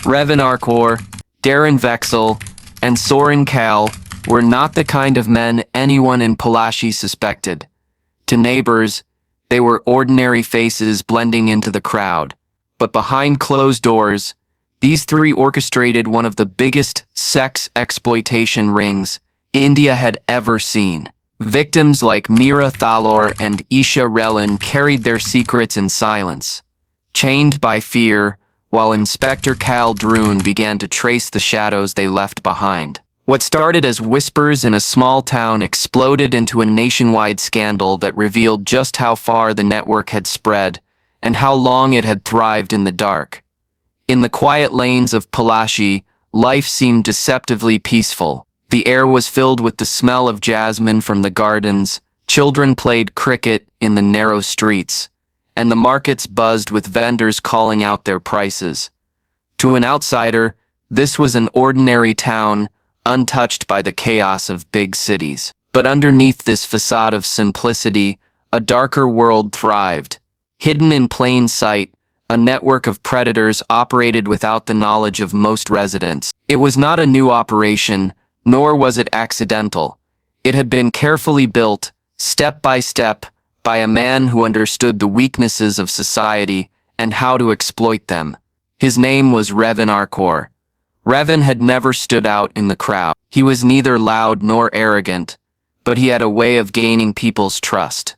Ravin Arcor, Darin Vexel, and Soren Cail were not the kind of men anyone in Pollachi suspected. To neighbors, they were ordinary faces blending into the crowd. But behind closed doors, these three orchestrated one of the biggest sex exploitation rings India had ever seen. Victims like Mira, Thalor, and Isha Relin carried their secrets in silence, chained by fear, while Inspector Kael Dhrune began to trace the shadows they left behind. What started as whispers in a small town exploded into a nationwide scandal that revealed just how far the network had spread and how long it had thrived in the dark. In the quiet lanes of Pollachi, life seemed deceptively peaceful. The air was filled with the smell of jasmine from the gardens, children played cricket in the narrow streets, and the markets buzzed with vendors calling out their prices. To an outsider, this was an ordinary town, untouched by the chaos of big cities. But underneath this facade of simplicity, a darker world thrived. Hidden in plain sight, a network of predators operated without the knowledge of most residents. It was not a new operation, nor was it accidental. It had been carefully built, step by step, by a man who understood the weaknesses of society and how to exploit them. His name was Ravin Arcor. Ravin had never stood out in the crowd. He was neither loud nor arrogant, but he had a way of gaining people's trust.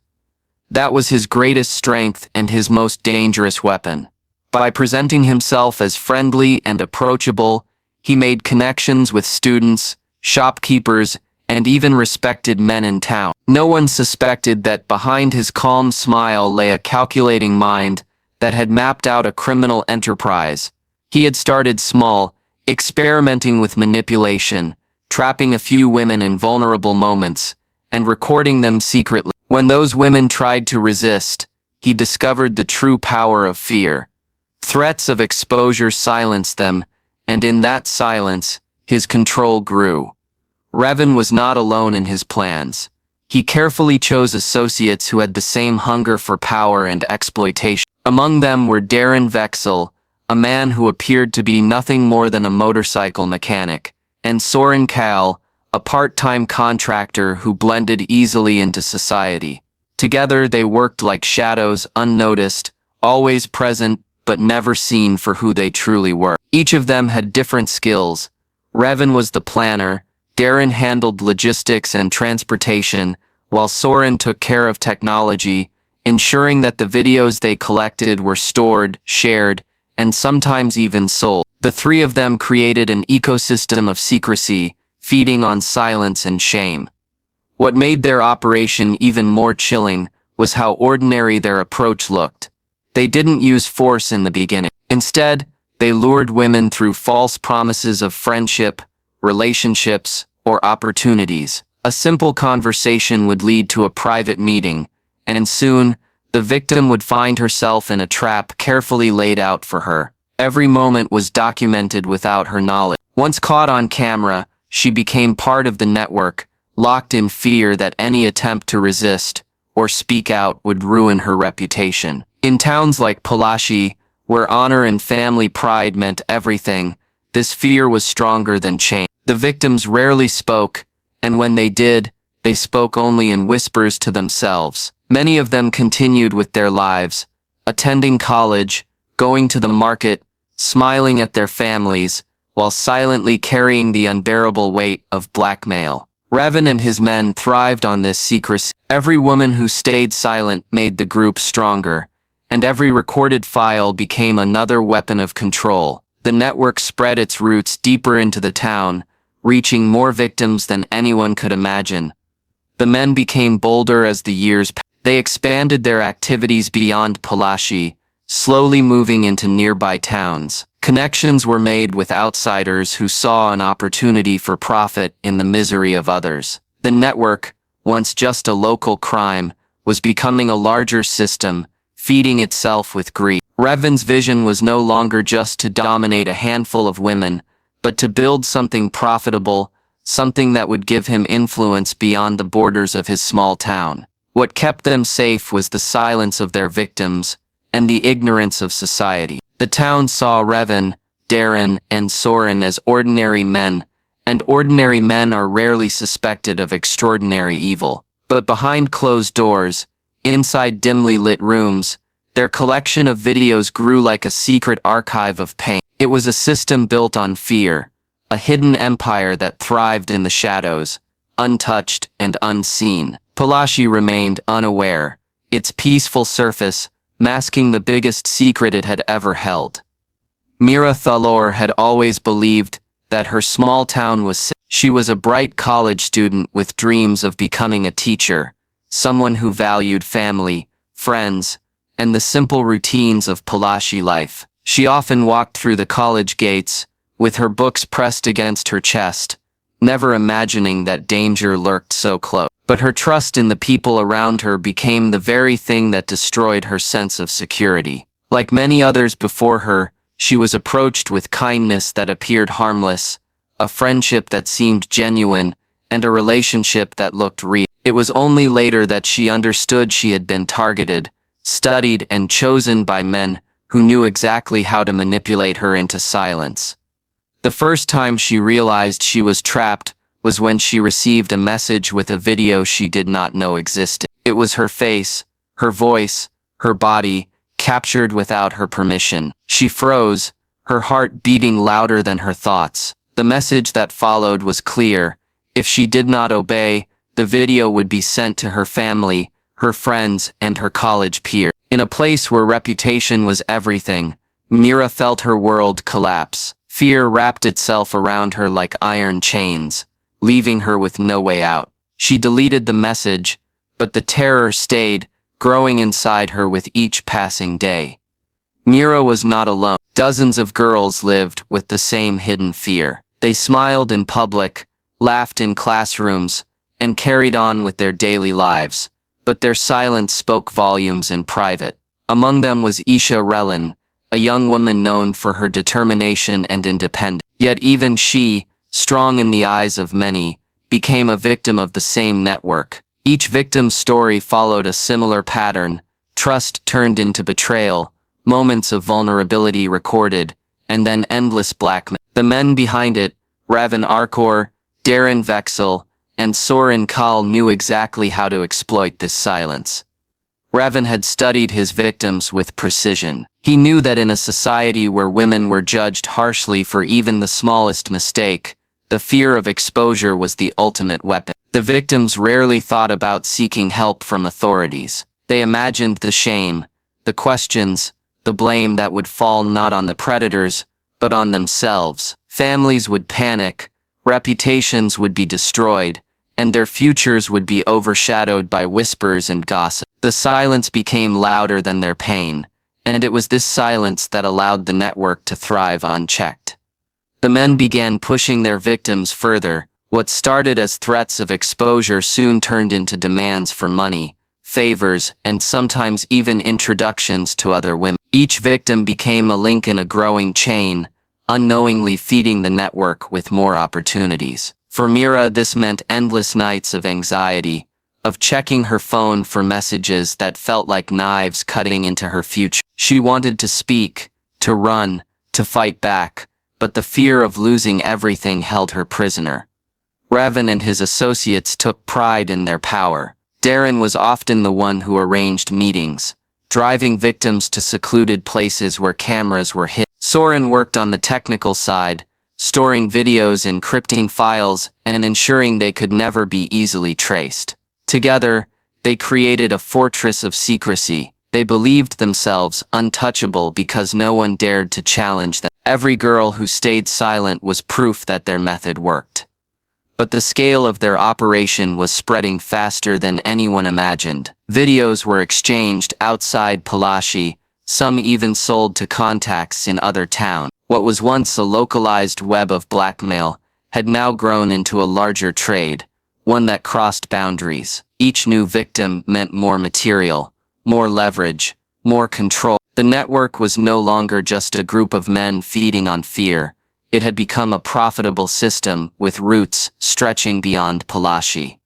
That was his greatest strength and his most dangerous weapon. By presenting himself as friendly and approachable, he made connections with students, shopkeepers, and even respected men in town. No one suspected that behind his calm smile lay a calculating mind that had mapped out a criminal enterprise. He had started small, experimenting with manipulation, trapping a few women in vulnerable moments, and recording them secretly. When those women tried to resist, he discovered the true power of fear. Threats of exposure silenced them, and in that silence, his control grew. Ravin was not alone in his plans. He carefully chose associates who had the same hunger for power and exploitation. Among them were Darin Vexel, a man who appeared to be nothing more than a motorcycle mechanic, and Soren Cail, a part-time contractor who blended easily into society. Together they worked like shadows, unnoticed, always present, but never seen for who they truly were. Each of them had different skills. Ravin was the planner, Darin handled logistics and transportation, while Soren took care of technology, ensuring that the videos they collected were stored, shared, and sometimes even sold. The three of them created an ecosystem of secrecy, feeding on silence and shame. What made their operation even more chilling was how ordinary their approach looked. They didn't use force in the beginning. Instead, they lured women through false promises of friendship, relationships, or opportunities. A simple conversation would lead to a private meeting, and soon, the victim would find herself in a trap carefully laid out for her. Every moment was documented without her knowledge. Once caught on camera, she became part of the network, locked in fear that any attempt to resist or speak out would ruin her reputation. In towns like Pollachi, where honor and family pride meant everything, this fear was stronger than change. The victims rarely spoke, and when they did, they spoke only in whispers to themselves. Many of them continued with their lives, attending college, going to the market, smiling at their families, while silently carrying the unbearable weight of blackmail. Ravin and his men thrived on this secrecy. Every woman who stayed silent made the group stronger, and every recorded file became another weapon of control. The network spread its roots deeper into the town, reaching more victims than anyone could imagine. The men became bolder as the years passed. They expanded their activities beyond Pollachi, slowly moving into nearby towns. Connections were made with outsiders who saw an opportunity for profit in the misery of others. The network, once just a local crime, was becoming a larger system, feeding itself with greed. Ravin's vision was no longer just to dominate a handful of women, but to build something profitable, something that would give him influence beyond the borders of his small town. What kept them safe was the silence of their victims and the ignorance of society. The town saw Ravin, Darin and Soren as ordinary men, and ordinary men are rarely suspected of extraordinary evil. But behind closed doors, inside dimly lit rooms, their collection of videos grew like a secret archive of pain. It was a system built on fear, a hidden empire that thrived in the shadows, untouched and unseen. Pollachi remained unaware, its peaceful surface masking the biggest secret it had ever held. Mira Thalor had always believed that her small town was safe. She was a bright college student with dreams of becoming a teacher, someone who valued family, friends, and the simple routines of Pollachi life. She often walked through the college gates, with her books pressed against her chest, never imagining that danger lurked so close. But her trust in the people around her became the very thing that destroyed her sense of security. Like many others before her, she was approached with kindness that appeared harmless, a friendship that seemed genuine, and a relationship that looked real. It was only later that she understood she had been targeted, studied, and chosen by men who knew exactly how to manipulate her into silence. The first time she realized she was trapped was when she received a message with a video she did not know existed. It was her face, her voice, her body, captured without her permission. She froze, her heart beating louder than her thoughts. The message that followed was clear. If she did not obey, the video would be sent to her family, her friends, and her college peers. In a place where reputation was everything, Mira felt her world collapse. Fear wrapped itself around her like iron chains, leaving her with no way out. She deleted the message, but the terror stayed, growing inside her with each passing day. Mira was not alone. Dozens of girls lived with the same hidden fear. They smiled in public, laughed in classrooms, and carried on with their daily lives, but their silence spoke volumes in private. Among them was Isha Relin, a young woman known for her determination and independence. Yet even she, strong in the eyes of many, became a victim of the same network. Each victim's story followed a similar pattern: trust turned into betrayal, moments of vulnerability recorded, and then endless blackmail. The men behind it, Ravin Arcor, Darin Vexel, and Soren Cail, knew exactly how to exploit this silence. Ravin had studied his victims with precision. He knew that in a society where women were judged harshly for even the smallest mistake, the fear of exposure was the ultimate weapon. The victims rarely thought about seeking help from authorities. They imagined the shame, the questions, the blame that would fall not on the predators, but on themselves. Families would panic, reputations would be destroyed, and their futures would be overshadowed by whispers and gossip. The silence became louder than their pain, and it was this silence that allowed the network to thrive unchecked. The men began pushing their victims further. What started as threats of exposure soon turned into demands for money, favors, and sometimes even introductions to other women. Each victim became a link in a growing chain, unknowingly feeding the network with more opportunities. For Mira, this meant endless nights of anxiety, of checking her phone for messages that felt like knives cutting into her future. She wanted to speak, to run, to fight back, but the fear of losing everything held her prisoner. Ravin and his associates took pride in their power. Darin was often the one who arranged meetings, driving victims to secluded places where cameras were hidden. Soren worked on the technical side, storing videos, encrypting files, and ensuring they could never be easily traced. Together, they created a fortress of secrecy. They believed themselves untouchable because no one dared to challenge them. Every girl who stayed silent was proof that their method worked. But the scale of their operation was spreading faster than anyone imagined. Videos were exchanged outside Pollachi, some even sold to contacts in other towns. What was once a localized web of blackmail had now grown into a larger trade, one that crossed boundaries. Each new victim meant more material, more leverage, more control. The network was no longer just a group of men feeding on fear. It had become a profitable system with roots stretching beyond Pollachi.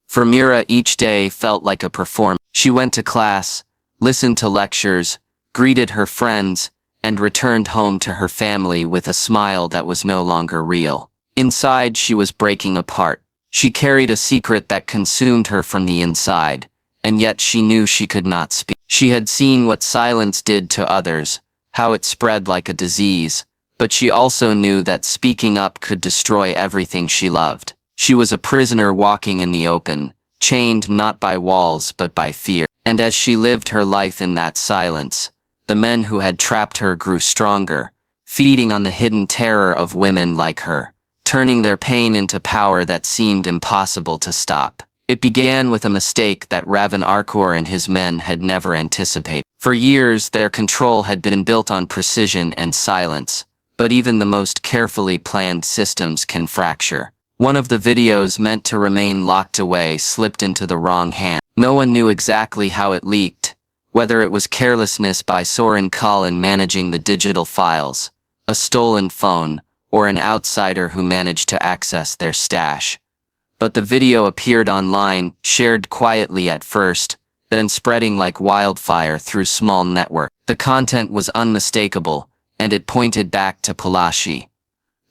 For Mira, each day felt like a performance. She went to class, listened to lectures, greeted her friends, and returned home to her family with a smile that was no longer real. Inside, she was breaking apart. She carried a secret that consumed her from the inside, and yet she knew she could not speak. She had seen what silence did to others, how it spread like a disease, but she also knew that speaking up could destroy everything she loved. She was a prisoner walking in the open, chained not by walls but by fear. And as she lived her life in that silence, the men who had trapped her grew stronger, feeding on the hidden terror of women like her, turning their pain into power that seemed impossible to stop. It began with a mistake that Ravin Arcor and his men had never anticipated. For years, their control had been built on precision and silence, but even the most carefully planned systems can fracture. One of the videos meant to remain locked away slipped into the wrong hand. No one knew exactly how it leaked, whether it was carelessness by Soren Cail in managing the digital files, a stolen phone, or an outsider who managed to access their stash. But the video appeared online, shared quietly at first, then spreading like wildfire through small networks. The content was unmistakable, and it pointed back to Pollachi.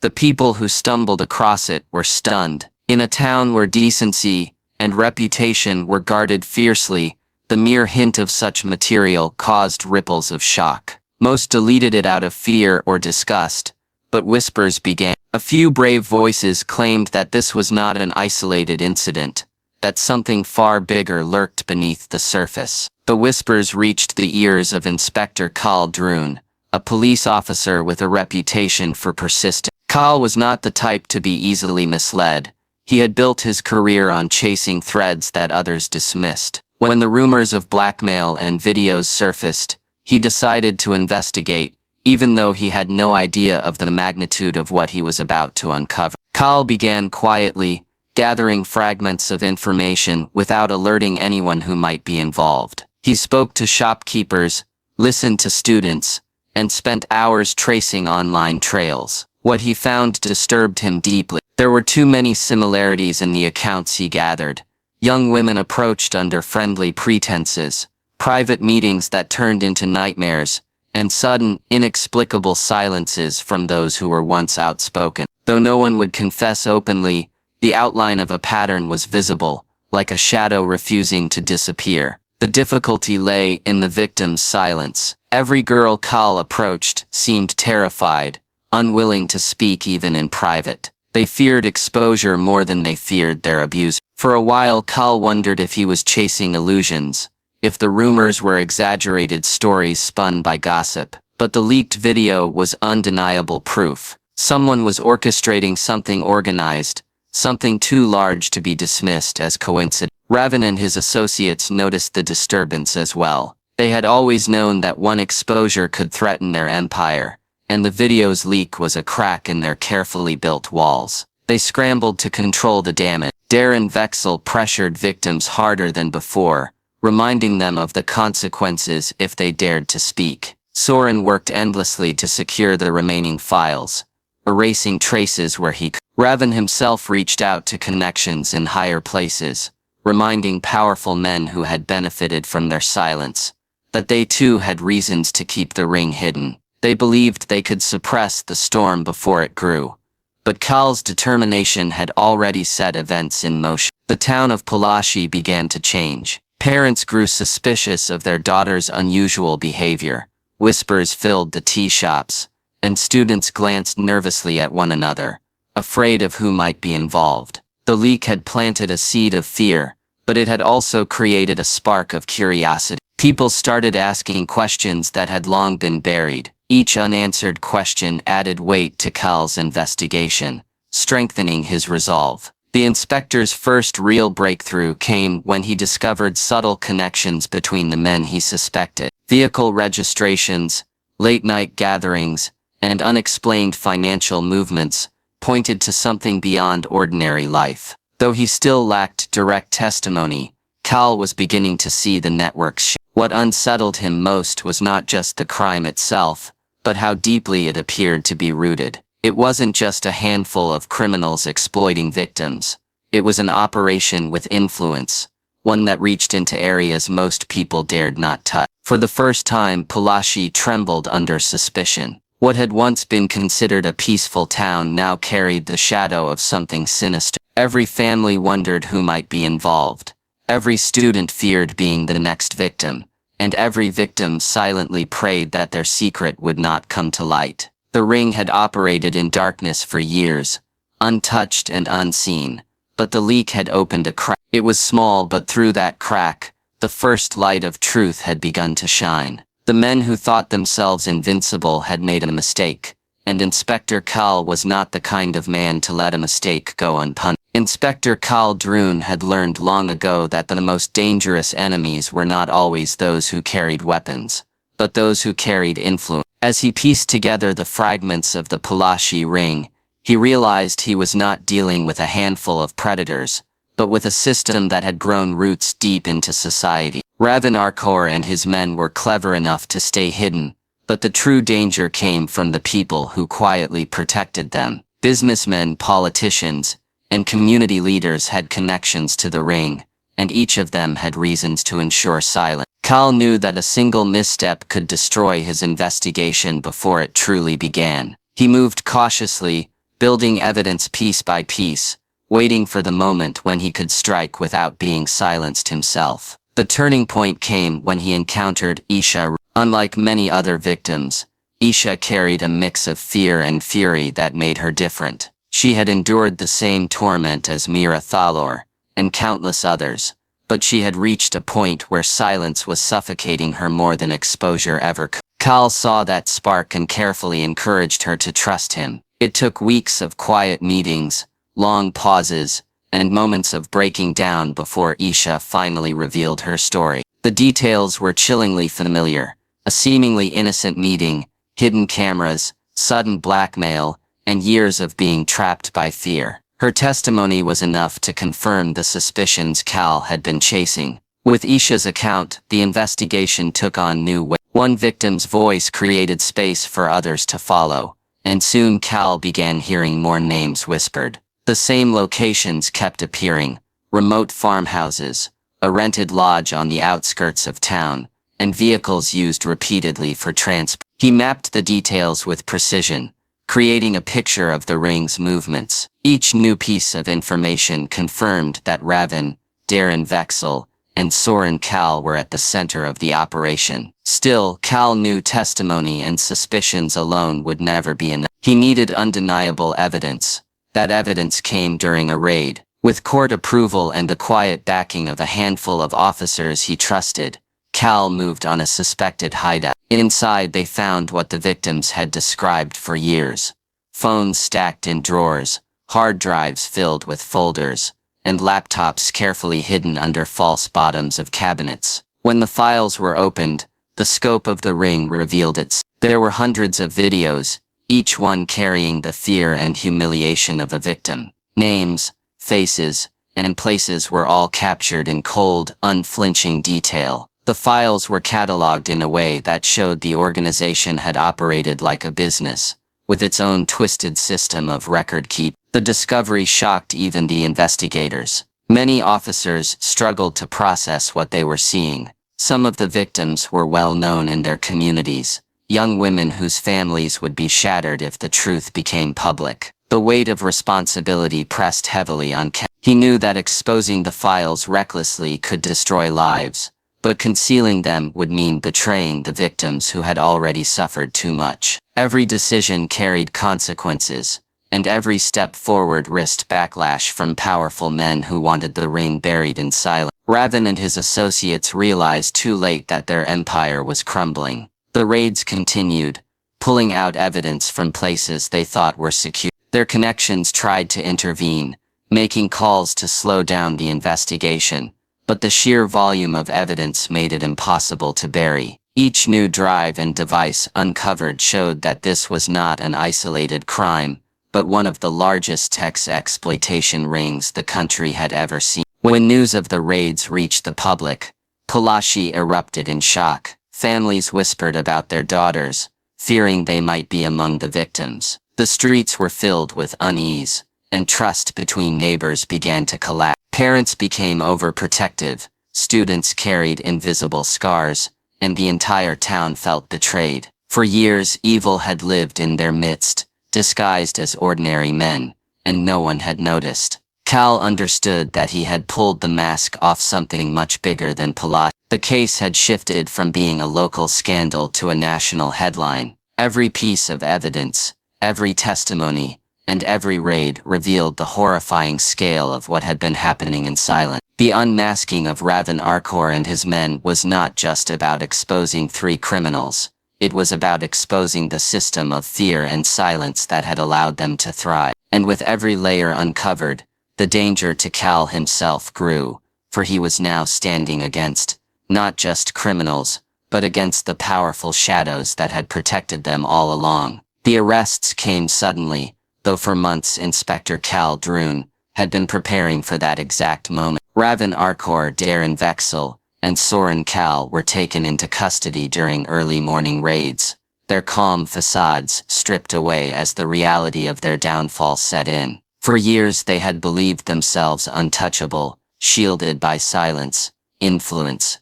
The people who stumbled across it were stunned. In a town where decency and reputation were guarded fiercely, the mere hint of such material caused ripples of shock. Most deleted it out of fear or disgust, but whispers began. A few brave voices claimed that this was not an isolated incident, that something far bigger lurked beneath the surface. The whispers reached the ears of Inspector Kael Dhrune, a police officer with a reputation for persistence. Cael was not the type to be easily misled. He had built his career on chasing threads that others dismissed. When the rumors of blackmail and videos surfaced, he decided to investigate, even though he had no idea of the magnitude of what he was about to uncover. Cael began quietly, gathering fragments of information without alerting anyone who might be involved. He spoke to shopkeepers, listened to students, and spent hours tracing online trails. What he found disturbed him deeply. There were too many similarities in the accounts he gathered. Young women approached under friendly pretenses, private meetings that turned into nightmares, and sudden, inexplicable silences from those who were once outspoken. Though no one would confess openly, the outline of a pattern was visible, like a shadow refusing to disappear. The difficulty lay in the victim's silence. Every girl Cael approached seemed terrified, unwilling to speak even in private. They feared exposure more than they feared their abuser. For a while, Cael wondered if he was chasing illusions, if the rumors were exaggerated stories spun by gossip. But the leaked video was undeniable proof. Someone was orchestrating something organized, something too large to be dismissed as coincidence. Ravin and his associates noticed the disturbance as well. They had always known that one exposure could threaten their empire, and the video's leak was a crack in their carefully built walls. They scrambled to control the damage. Darin Vexel pressured victims harder than before, reminding them of the consequences if they dared to speak. Soren worked endlessly to secure the remaining files, erasing traces where he could. Ravin himself reached out to connections in higher places, reminding powerful men who had benefited from their silence that they too had reasons to keep the ring hidden. They believed they could suppress the storm before it grew. But Cael's determination had already set events in motion. The town of Pollachi began to change. Parents grew suspicious of their daughter's unusual behavior. Whispers filled the tea shops, and students glanced nervously at one another, afraid of who might be involved. The leak had planted a seed of fear, but it had also created a spark of curiosity. People started asking questions that had long been buried. Each unanswered question added weight to Cael's investigation, strengthening his resolve. The inspector's first real breakthrough came when he discovered subtle connections between the men he suspected. Vehicle registrations, late-night gatherings, and unexplained financial movements pointed to something beyond ordinary life. Though he still lacked direct testimony, Cael was beginning to see the network's shift. What unsettled him most was not just the crime itself, but how deeply it appeared to be rooted. It wasn't just a handful of criminals exploiting victims. It was an operation with influence, one that reached into areas most people dared not touch. For the first time, Pollachi trembled under suspicion. What had once been considered a peaceful town now carried the shadow of something sinister. Every family wondered who might be involved. Every student feared being the next victim, and every victim silently prayed that their secret would not come to light. The ring had operated in darkness for years, untouched and unseen, but the leak had opened a crack. It was small, but through that crack, the first light of truth had begun to shine. The men who thought themselves invincible had made a mistake, and Inspector Kael was not the kind of man to let a mistake go unpunished. Inspector Kael Dhrune had learned long ago that the most dangerous enemies were not always those who carried weapons, but those who carried influence. As he pieced together the fragments of the Pollachi ring, he realized he was not dealing with a handful of predators, but with a system that had grown roots deep into society. Ravin Arcor and his men were clever enough to stay hidden, but the true danger came from the people who quietly protected them. Businessmen, politicians, and community leaders had connections to the ring, and each of them had reasons to ensure silence. Kael knew that a single misstep could destroy his investigation before it truly began. He moved cautiously, building evidence piece by piece, waiting for the moment when he could strike without being silenced himself. The turning point came when he encountered Isha. Unlike many other victims, Isha carried a mix of fear and fury that made her different. She had endured the same torment as Mira, Thalor, and countless others, but she had reached a point where silence was suffocating her more than exposure ever could. Kael saw that spark and carefully encouraged her to trust him. It took weeks of quiet meetings, long pauses, and moments of breaking down before Isha finally revealed her story. The details were chillingly familiar: a seemingly innocent meeting, hidden cameras, sudden blackmail, and years of being trapped by fear. Her testimony was enough to confirm the suspicions Kael had been chasing. With Isha's account, the investigation took on new weight. One victim's voice created space for others to follow, and soon Kael began hearing more names whispered. The same locations kept appearing: remote farmhouses, a rented lodge on the outskirts of town, and vehicles used repeatedly for transport. He mapped the details with precision, creating a picture of the ring's movements. Each new piece of information confirmed that Ravin, Darin Vexel, and Soren Cail were at the center of the operation. Still, Kael knew testimony and suspicions alone would never be enough. He needed undeniable evidence. That evidence came during a raid. With court approval and the quiet backing of a handful of officers he trusted, Kael moved on a suspected hideout. Inside they found what the victims had described for years: phones stacked in drawers, hard drives filled with folders, and laptops carefully hidden under false bottoms of cabinets. When the files were opened, the scope of the ring revealed itself. There were hundreds of videos, each one carrying the fear and humiliation of a victim. Names, faces, and places were all captured in cold, unflinching detail. The files were cataloged in a way that showed the organization had operated like a business, with its own twisted system of record keeping. The discovery shocked even the investigators. Many officers struggled to process what they were seeing. Some of the victims were well known in their communities, young women whose families would be shattered if the truth became public. The weight of responsibility pressed heavily on Kael. He knew that exposing the files recklessly could destroy lives, but concealing them would mean betraying the victims who had already suffered too much. Every decision carried consequences, and every step forward risked backlash from powerful men who wanted the ring buried in silence. Ravin and his associates realized too late that their empire was crumbling. The raids continued, pulling out evidence from places they thought were secure. Their connections tried to intervene, making calls to slow down the investigation, but the sheer volume of evidence made it impossible to bury. Each new drive and device uncovered showed that this was not an isolated crime, but one of the largest tech exploitation rings the country had ever seen. When news of the raids reached the public, Pollachi erupted in shock. Families whispered about their daughters, fearing they might be among the victims. The streets were filled with unease, and trust between neighbors began to collapse. Parents became overprotective, students carried invisible scars, and the entire town felt betrayed. For years, evil had lived in their midst, disguised as ordinary men, and no one had noticed. Kael understood that he had pulled the mask off something much bigger than Pollachi. The case had shifted from being a local scandal to a national headline. Every piece of evidence, every testimony, and every raid revealed the horrifying scale of what had been happening in silence. The unmasking of Ravin Arcor and his men was not just about exposing 3 criminals. It was about exposing the system of fear and silence that had allowed them to thrive. And with every layer uncovered, the danger to Kael himself grew, for he was now standing against, not just criminals, but against the powerful shadows that had protected them all along. The arrests came suddenly, though for months Inspector Kael Dhrune had been preparing for that exact moment. Ravin Arcor, Darin Vexel, and Soren Cail were taken into custody during early morning raids, their calm facades stripped away as the reality of their downfall set in. For years they had believed themselves untouchable, shielded by silence, influence,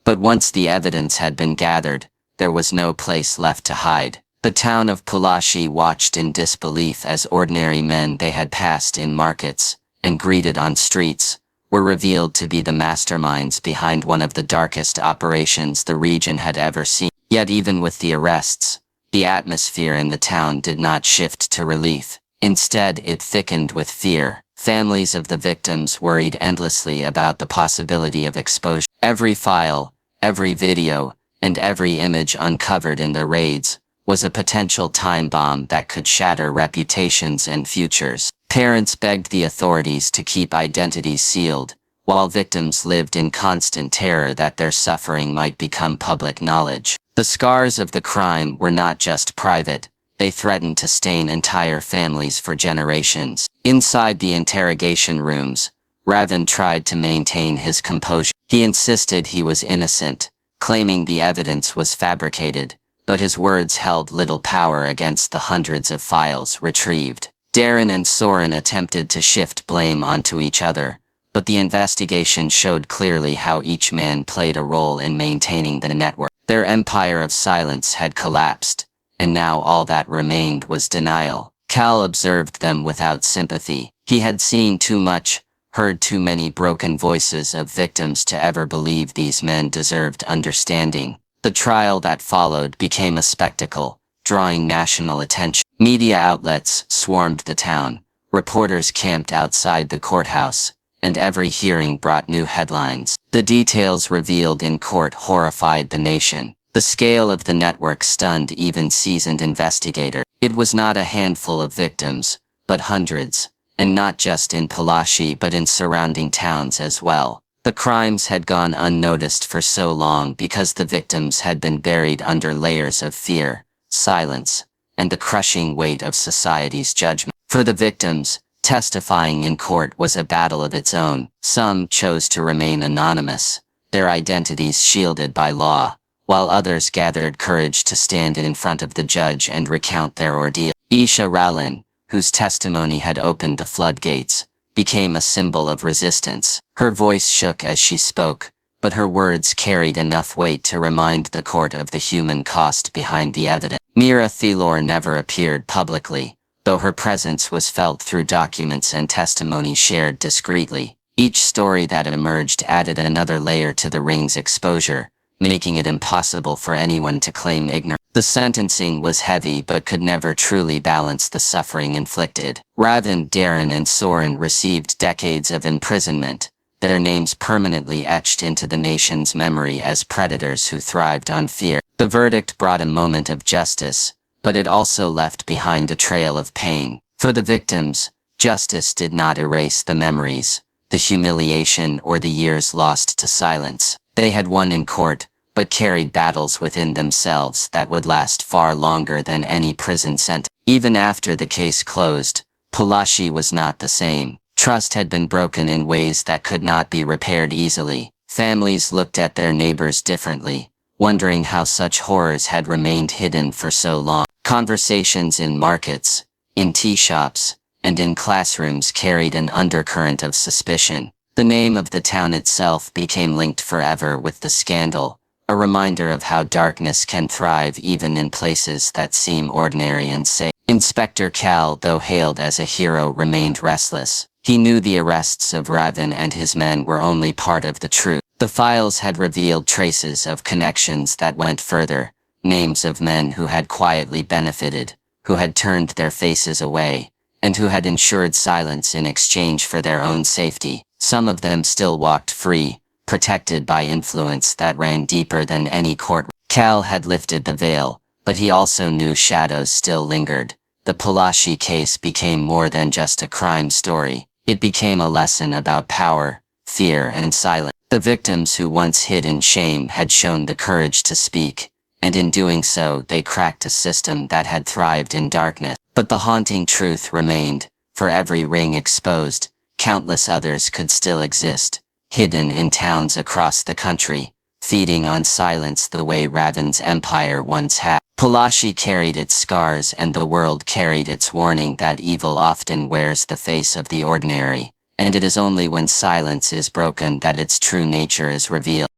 but once the evidence had been gathered, there was no place left to hide. The town of Pollachi watched in disbelief as ordinary men they had passed in markets and greeted on streets were revealed to be the masterminds behind one of the darkest operations the region had ever seen. Yet even with the arrests, the atmosphere in the town did not shift to relief. Instead, it thickened with fear. Families of the victims worried endlessly about the possibility of exposure. Every file, every video, and every image uncovered in the raids was a potential time bomb that could shatter reputations and futures. Parents begged the authorities to keep identities sealed, while victims lived in constant terror that their suffering might become public knowledge. The scars of the crime were not just private, they threatened to stain entire families for generations. Inside the interrogation rooms, Ravin tried to maintain his composure. He insisted he was innocent, claiming the evidence was fabricated, but his words held little power against the hundreds of files retrieved. Darin and Soren attempted to shift blame onto each other, but the investigation showed clearly how each man played a role in maintaining the network. Their empire of silence had collapsed, and now all that remained was denial. Kael observed them without sympathy. He had seen too much, heard too many broken voices of victims to ever believe these men deserved understanding. The trial that followed became a spectacle, drawing national attention. Media outlets swarmed the town, reporters camped outside the courthouse, and every hearing brought new headlines. The details revealed in court horrified the nation. The scale of the network stunned even seasoned investigators. It was not a handful of victims, but hundreds, and not just in Pollachi but in surrounding towns as well. The crimes had gone unnoticed for so long because the victims had been buried under layers of fear, silence, and the crushing weight of society's judgment. For the victims, testifying in court was a battle of its own. Some chose to remain anonymous, their identities shielded by law, while others gathered courage to stand in front of the judge and recount their ordeal. Isha Relin, whose testimony had opened the floodgates, became a symbol of resistance. Her voice shook as she spoke, but her words carried enough weight to remind the court of the human cost behind the evidence. Mira Thalor never appeared publicly, though her presence was felt through documents and testimony shared discreetly. Each story that emerged added another layer to the ring's exposure, making it impossible for anyone to claim ignorance. The sentencing was heavy but could never truly balance the suffering inflicted. Ravin, Darin, and Soren received decades of imprisonment, their names permanently etched into the nation's memory as predators who thrived on fear. The verdict brought a moment of justice, but it also left behind a trail of pain. For the victims, justice did not erase the memories, the humiliation, or the years lost to silence. They had won in court, but carried battles within themselves that would last far longer than any prison sentence. Even after the case closed, Pollachi was not the same. Trust had been broken in ways that could not be repaired easily. Families looked at their neighbors differently, wondering how such horrors had remained hidden for so long. Conversations in markets, in tea shops, and in classrooms carried an undercurrent of suspicion. The name of the town itself became linked forever with the scandal, A reminder of how darkness can thrive even in places that seem ordinary and safe. Inspector Kael, though hailed as a hero, remained restless. He knew the arrests of Ravin and his men were only part of the truth. The files had revealed traces of connections that went further, names of men who had quietly benefited, who had turned their faces away, and who had ensured silence in exchange for their own safety. Some of them still walked free, protected by influence that ran deeper than any court. Kael had lifted the veil, but he also knew shadows still lingered. The Pollachi case became more than just a crime story. It became a lesson about power, fear, and silence. The victims who once hid in shame had shown the courage to speak, and in doing so they cracked a system that had thrived in darkness. But the haunting truth remained. For every ring exposed, countless others could still exist, hidden in towns across the country, feeding on silence the way Ravin's empire once had. Pollachi carried its scars, and the world carried its warning that evil often wears the face of the ordinary, and it is only when silence is broken that its true nature is revealed.